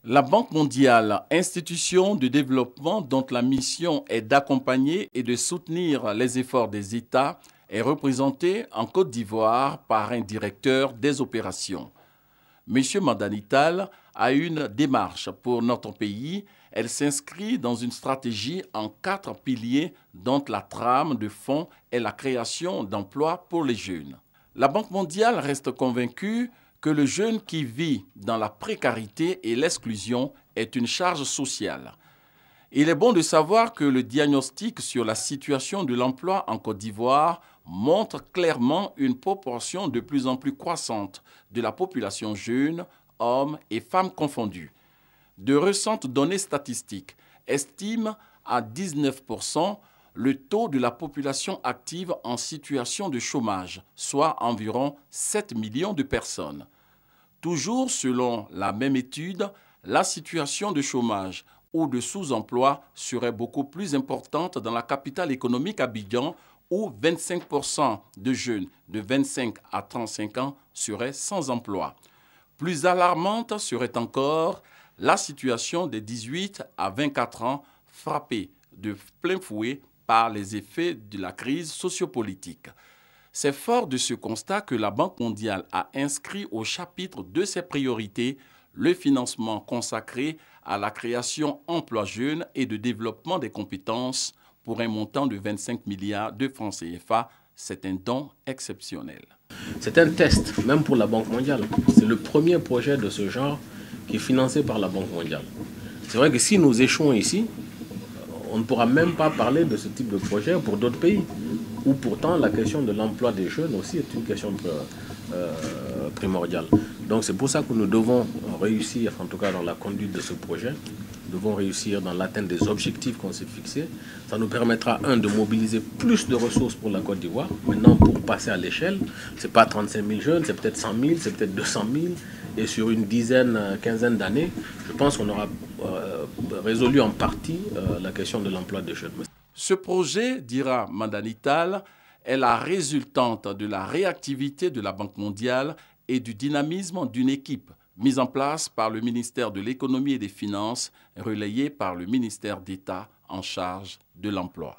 La Banque mondiale, institution de développement dont la mission est d'accompagner et de soutenir les efforts des États, est représentée en Côte d'Ivoire par un directeur des opérations. M. Mandanital a une démarche pour notre pays. Elle s'inscrit dans une stratégie en 4 piliers dont la trame de fond est la création d'emplois pour les jeunes. La Banque mondiale reste convaincue que le jeune qui vit dans la précarité et l'exclusion est une charge sociale. Il est bon de savoir que le diagnostic sur la situation de l'emploi en Côte d'Ivoire montre clairement une proportion de plus en plus croissante de la population jeune, hommes et femmes confondus. De récentes données statistiques estiment à 19% le taux de la population active en situation de chômage, soit environ 7 millions de personnes. Toujours selon la même étude, la situation de chômage ou de sous-emploi serait beaucoup plus importante dans la capitale économique Abidjan, où 25% de jeunes de 25 à 35 ans seraient sans emploi. Plus alarmante serait encore la situation des 18 à 24 ans frappés de plein fouet par les effets de la crise sociopolitique. C'est fort de ce constat que la Banque mondiale a inscrit au chapitre de ses priorités le financement consacré à la création emploi jeunes et de développement des compétences pour un montant de 25 milliards de francs CFA. C'est un don exceptionnel. C'est un test, même pour la Banque mondiale. C'est le premier projet de ce genre qui est financé par la Banque mondiale. C'est vrai que si nous échouons ici, on ne pourra même pas parler de ce type de projet pour d'autres pays, où pourtant la question de l'emploi des jeunes aussi est une question primordiale. Donc c'est pour ça que nous devons réussir, en tout cas dans la conduite de ce projet, nous devons réussir dans l'atteinte des objectifs qu'on s'est fixés. Ça nous permettra, de mobiliser plus de ressources pour la Côte d'Ivoire. Maintenant, pour passer à l'échelle, ce n'est pas 35 000 jeunes, c'est peut-être 100 000, c'est peut-être 200 000. Et sur une quinzaine d'années, je pense qu'on aura résolu en partie la question de l'emploi des jeunes. Ce projet, dira Mandanital, est la résultante de la réactivité de la Banque mondiale et du dynamisme d'une équipe mise en place par le ministère de l'Économie et des Finances, relayée par le ministère d'État en charge de l'emploi.